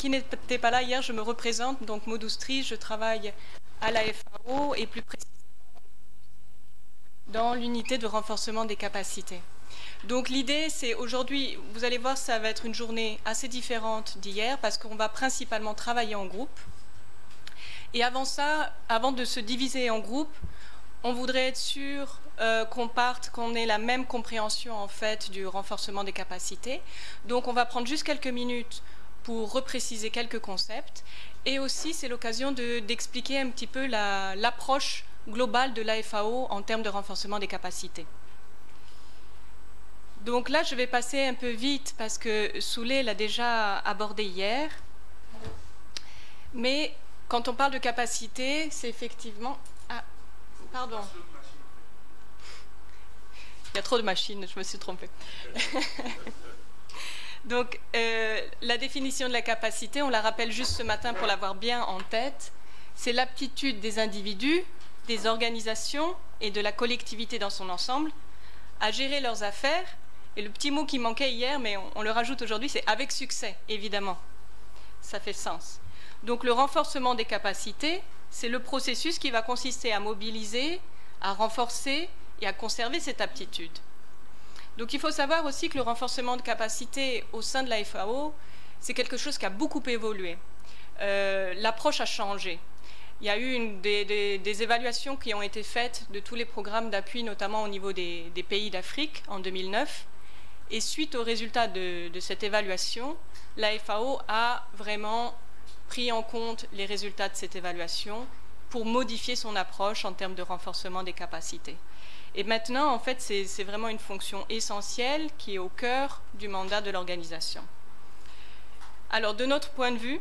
qui n'était pas là hier, je me représente, donc Maud Oustry, je travaille à la FAO et plus précisément dans l'unité de renforcement des capacités. Donc l'idée, c'est aujourd'hui, vous allez voir, ça va être une journée assez différente d'hier parce qu'on va principalement travailler en groupe. Et avant ça, avant de se diviser en groupe, on voudrait être sûr qu'on ait la même compréhension en fait du renforcement des capacités. Donc on va prendre juste quelques minutes pour repréciser quelques concepts. Et aussi, c'est l'occasion d'expliquer un petit peu l'approche globale de l'AFAO en termes de renforcement des capacités. Donc là, je vais passer un peu vite parce que Souley l'a déjà abordé hier. Mais quand on parle de capacité, c'est effectivement... Ah, pardon. Il y a trop de machines, je me suis trompée. Donc, la définition de la capacité, on la rappelle juste ce matin pour l'avoir bien en tête, c'est l'aptitude des individus, des organisations et de la collectivité dans son ensemble à gérer leurs affaires. Et le petit mot qui manquait hier, mais on le rajoute aujourd'hui, c'est avec succès, évidemment. Ça fait sens. Donc, le renforcement des capacités, c'est le processus qui va consister à mobiliser, à renforcer et à conserver cette aptitude. Donc il faut savoir aussi que le renforcement de capacité au sein de la FAO, c'est quelque chose qui a beaucoup évolué. L'approche a changé. Il y a eu des évaluations qui ont été faites de tous les programmes d'appui, notamment au niveau des pays d'Afrique en 2009. Et suite aux résultats de cette évaluation, la FAO a vraiment pris en compte les résultats de cette évaluation pour modifier son approche en termes de renforcement des capacités. Et maintenant, en fait, c'est vraiment une fonction essentielle qui est au cœur du mandat de l'organisation. Alors, de notre point de vue,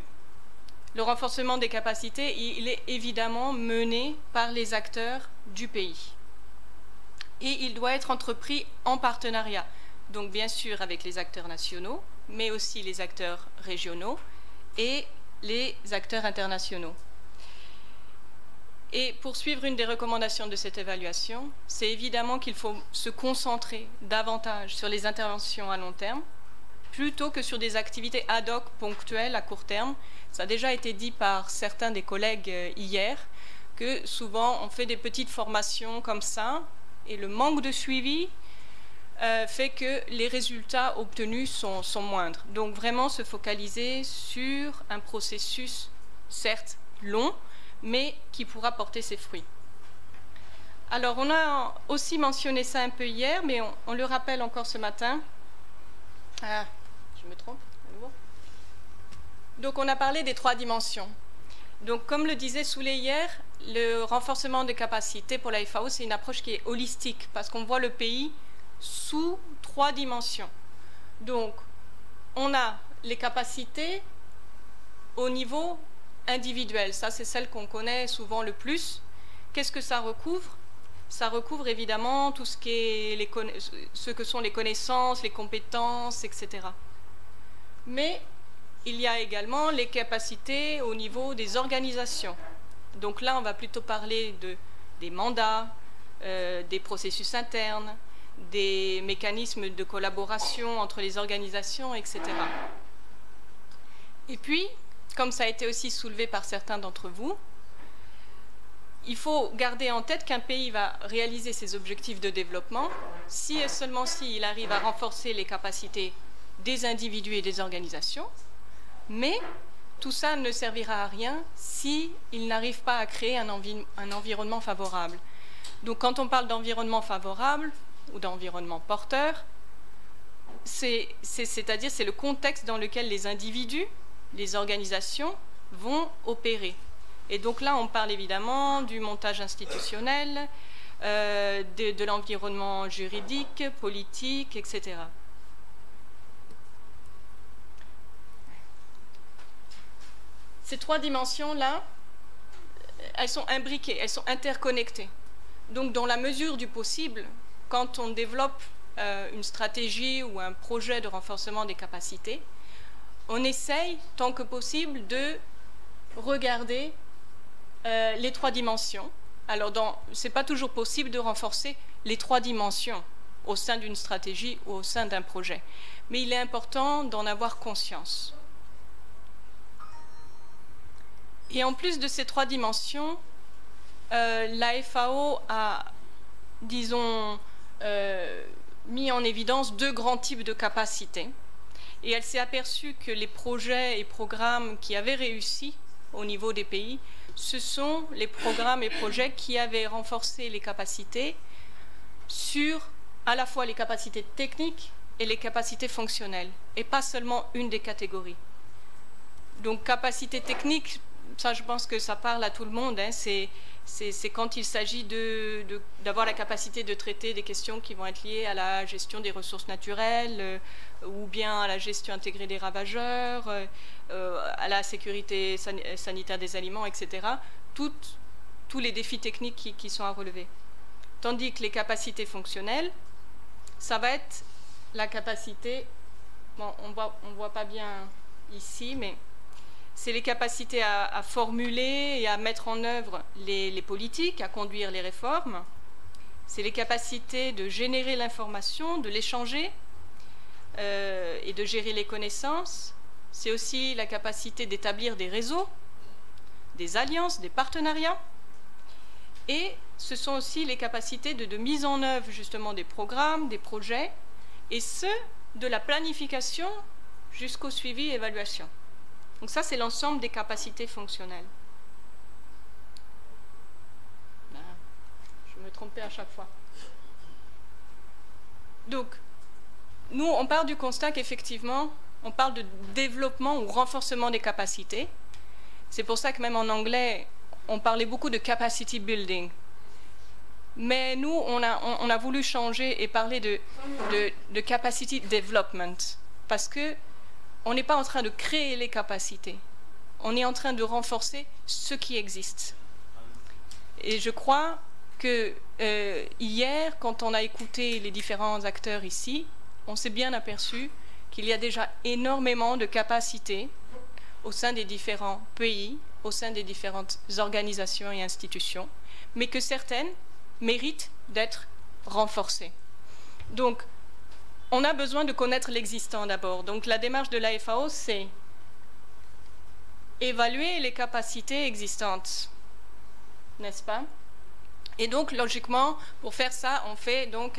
le renforcement des capacités, il est évidemment mené par les acteurs du pays. Et il doit être entrepris en partenariat, donc bien sûr avec les acteurs nationaux, mais aussi les acteurs régionaux et les acteurs internationaux. Et pour suivre une des recommandations de cette évaluation, c'est évidemment qu'il faut se concentrer davantage sur les interventions à long terme, plutôt que sur des activités ad hoc ponctuelles à court terme. Ça a déjà été dit par certains des collègues hier, que souvent on fait des petites formations comme ça, et le manque de suivi fait que les résultats obtenus sont moindres. Donc vraiment se focaliser sur un processus, certes long, mais qui pourra porter ses fruits. Alors, on a aussi mentionné ça un peu hier, mais on le rappelle encore ce matin. Ah, je me trompe, à nouveau. Donc, on a parlé des 3 dimensions. Donc, comme le disait Souley hier, le renforcement des capacités pour la FAO, c'est une approche qui est holistique, parce qu'on voit le pays sous 3 dimensions. Donc, on a les capacités au niveau individuelle, ça c'est celle qu'on connaît souvent le plus. Qu'est-ce que ça recouvre? Ça recouvre évidemment tout ce, ce que sont les connaissances, les compétences, etc. Mais il y a également les capacités au niveau des organisations. Donc là, on va plutôt parler des mandats, des processus internes, des mécanismes de collaboration entre les organisations, etc. Et puis, comme ça a été aussi soulevé par certains d'entre vous, il faut garder en tête qu'un pays va réaliser ses objectifs de développement si et seulement s'il arrive à renforcer les capacités des individus et des organisations, mais tout ça ne servira à rien s'il n'arrive pas à créer un environnement favorable. Donc quand on parle d'environnement favorable ou d'environnement porteur, c'est-à-dire c'est le contexte dans lequel les individus, les organisations vont opérer. Et donc là, on parle évidemment du montage institutionnel, de l'environnement juridique, politique, etc. Ces 3 dimensions-là, elles sont imbriquées, elles sont interconnectées. Donc, dans la mesure du possible, quand on développe une stratégie ou un projet de renforcement des capacités, on essaye, tant que possible, de regarder les 3 dimensions. Alors, ce n'est pas toujours possible de renforcer les 3 dimensions au sein d'une stratégie ou au sein d'un projet. Mais il est important d'en avoir conscience. Et en plus de ces 3 dimensions, la FAO a, disons, mis en évidence 2 grands types de capacités. Et elle s'est aperçue que les projets et programmes qui avaient réussi au niveau des pays, ce sont les programmes et projets qui avaient renforcé les capacités sur à la fois les capacités techniques et les capacités fonctionnelles, et pas seulement une des catégories. Donc, capacité technique, ça je pense que ça parle à tout le monde, hein, c'est quand il s'agit d'avoir la capacité de traiter des questions qui vont être liées à la gestion des ressources naturelles, ou bien à la gestion intégrée des ravageurs, à la sécurité sanitaire des aliments, etc. Tous les défis techniques qui sont à relever. Tandis que les capacités fonctionnelles, ça va être la capacité, bon, on voit pas bien ici, mais c'est les capacités à formuler et à mettre en œuvre les politiques, à conduire les réformes. C'est les capacités de générer l'information, de l'échanger et de gérer les connaissances. C'est aussi la capacité d'établir des réseaux, des alliances, des partenariats. Et ce sont aussi les capacités de mise en œuvre justement des programmes, des projets, et ce, de la planification jusqu'au suivi et évaluation. Donc ça, c'est l'ensemble des capacités fonctionnelles. Je me trompais à chaque fois. Donc, nous, on part du constat qu'effectivement, on parle de développement ou renforcement des capacités. C'est pour ça que même en anglais, on parlait beaucoup de capacity building. Mais nous, on a voulu changer et parler de capacity development, parce que on n'est pas en train de créer les capacités, on est en train de renforcer ce qui existe. Et je crois que hier, quand on a écouté les différents acteurs ici, on s'est bien aperçu qu'il y a déjà énormément de capacités au sein des différents pays, au sein des différentes organisations et institutions, mais que certaines méritent d'être renforcées. Donc, on a besoin de connaître l'existant d'abord. Donc, la démarche de la FAO, c'est évaluer les capacités existantes, n'est-ce pas? Et donc, logiquement, pour faire ça, on fait donc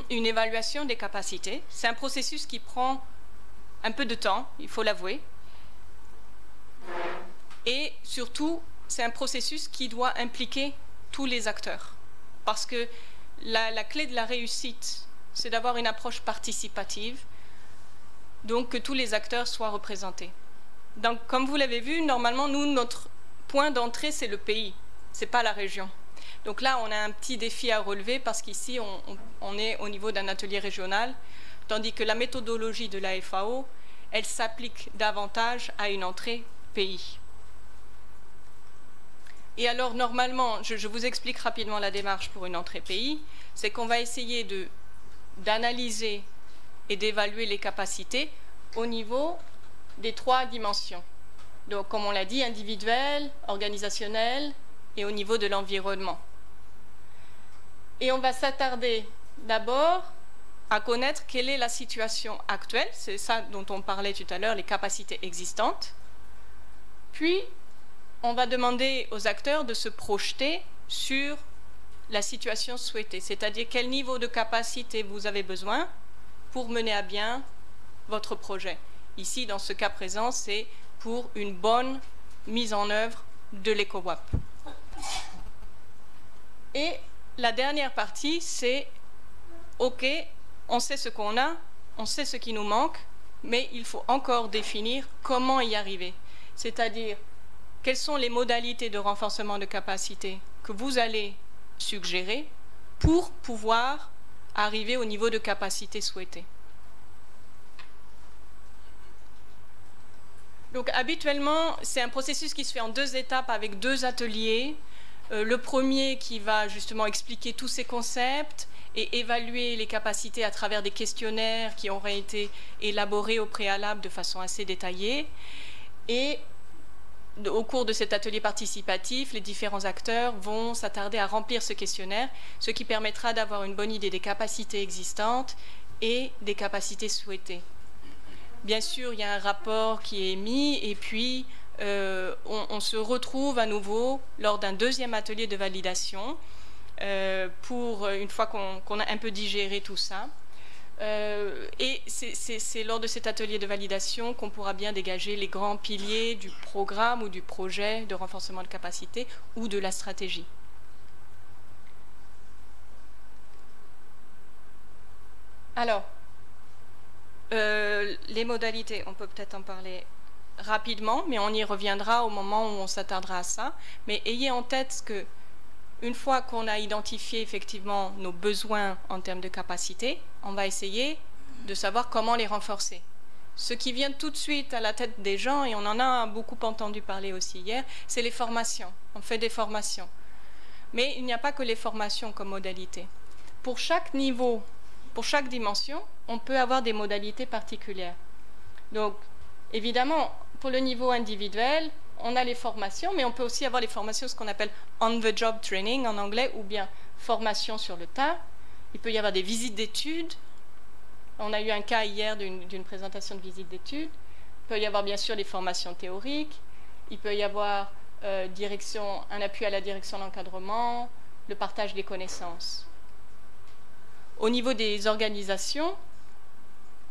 une évaluation des capacités. C'est un processus qui prend un peu de temps, il faut l'avouer. Et surtout, c'est un processus qui doit impliquer tous les acteurs. Parce que la clé de la réussite, c'est d'avoir une approche participative, donc que tous les acteurs soient représentés. Donc, comme vous l'avez vu, normalement, nous, notre point d'entrée, c'est le pays, ce n'est pas la région. Donc là, on a un petit défi à relever parce qu'ici, on est au niveau d'un atelier régional, tandis que la méthodologie de la FAO, elle s'applique davantage à une entrée pays. Et alors, normalement, je vous explique rapidement la démarche pour une entrée pays, c'est qu'on va essayer d'analyser et d'évaluer les capacités au niveau des 3 dimensions. Donc, comme on l'a dit, individuelle, organisationnelle et au niveau de l'environnement. Et on va s'attarder d'abord à connaître quelle est la situation actuelle, c'est ça dont on parlait tout à l'heure, les capacités existantes. Puis, on va demander aux acteurs de se projeter sur la situation souhaitée, c'est-à-dire quel niveau de capacité vous avez besoin pour mener à bien votre projet. Ici, dans ce cas présent, c'est pour une bonne mise en œuvre de l'EcoWAP. Et la dernière partie, c'est OK, on sait ce qu'on a, on sait ce qui nous manque, mais il faut encore définir comment y arriver. C'est-à-dire, quelles sont les modalités de renforcement de capacité que vous allez suggérer pour pouvoir arriver au niveau de capacité souhaité. Donc, habituellement, c'est un processus qui se fait en 2 étapes avec 2 ateliers. Le premier qui va justement expliquer tous ces concepts et évaluer les capacités à travers des questionnaires qui auraient été élaborés au préalable de façon assez détaillée. Et au cours de cet atelier participatif, les différents acteurs vont s'attarder à remplir ce questionnaire, ce qui permettra d'avoir une bonne idée des capacités existantes et des capacités souhaitées. Bien sûr, il y a un rapport qui est émis et puis on se retrouve à nouveau lors d'un deuxième atelier de validation pour, une fois qu'on a un peu digéré tout ça. Et c'est lors de cet atelier de validation qu'on pourra bien dégager les grands piliers du programme ou du projet de renforcement de capacité ou de la stratégie. Alors, les modalités, on peut peut-être en parler rapidement, mais on y reviendra au moment où on s'attardera à ça. Mais ayez en tête que une fois qu'on a identifié effectivement nos besoins en termes de capacité, on va essayer de savoir comment les renforcer. Ce qui vient tout de suite à la tête des gens, et on en a beaucoup entendu parler aussi hier, c'est les formations. On fait des formations. Mais il n'y a pas que les formations comme modalité. Pour chaque niveau, pour chaque dimension, on peut avoir des modalités particulières. Donc, évidemment, pour le niveau individuel, on a les formations, mais on peut aussi avoir les formations, ce qu'on appelle on-the-job training en anglais, ou bien formation sur le tas. Il peut y avoir des visites d'études. On a eu un cas hier d'une présentation de visite d'études. Il peut y avoir bien sûr les formations théoriques. Il peut y avoir un appui à la direction d'encadrement, le partage des connaissances. Au niveau des organisations,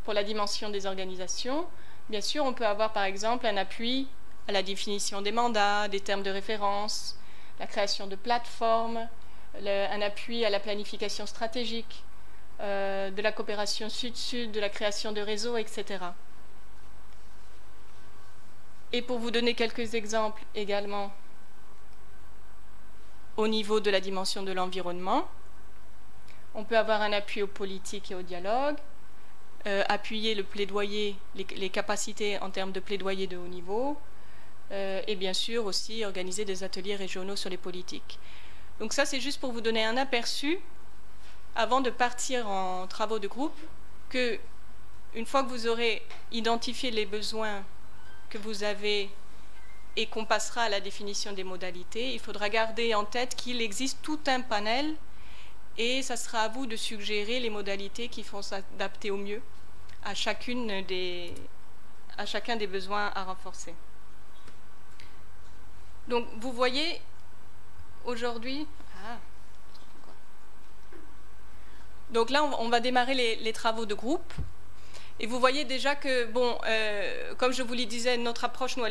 pour la dimension des organisations, bien sûr, on peut avoir par exemple un appui à la définition des mandats, des termes de référence, la création de plateformes, un appui à la planification stratégique, de la coopération sud-sud, de la création de réseaux, etc. Et pour vous donner quelques exemples également au niveau de la dimension de l'environnement, on peut avoir un appui aux politiques et au dialogue, appuyer le plaidoyer, les capacités en termes de plaidoyer de haut niveau, et bien sûr aussi organiser des ateliers régionaux sur les politiques. Donc ça, c'est juste pour vous donner un aperçu, avant de partir en travaux de groupe, que une fois que vous aurez identifié les besoins que vous avez et qu'on passera à la définition des modalités, il faudra garder en tête qu'il existe tout un panel et ça sera à vous de suggérer les modalités qui vont s'adapter au mieux à chacun des besoins à renforcer. Donc vous voyez aujourd'hui... Donc là, on va démarrer les travaux de groupe. Et vous voyez déjà que, bon, comme je vous le disais, notre approche, nous,